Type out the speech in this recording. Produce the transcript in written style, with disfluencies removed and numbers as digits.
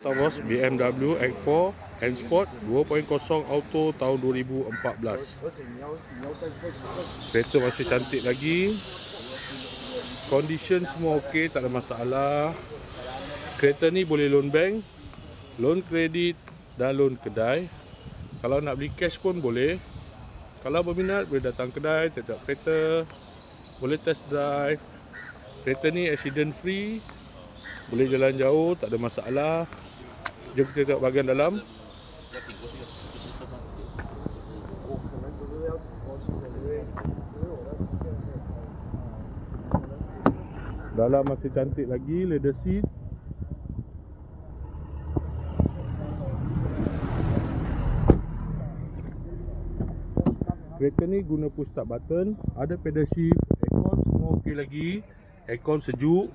Bos BMW X4 N Sport 2.0 Auto tahun 2014. Kereta masih cantik lagi. Condition semua okey, tak ada masalah. Kereta ni boleh loan bank, loan kredit dan loan kedai. Kalau nak beli cash pun boleh. Kalau berminat boleh datang kedai, tengok kereta, boleh test drive. Kereta ni accident free, boleh jalan jauh, tak ada masalah. Jom kita tengok bahagian dalam. Dalam masih cantik lagi, leather seat. Kereta ni guna push start button, ada pedal shift, aircon semua okey lagi. Aircon sejuk.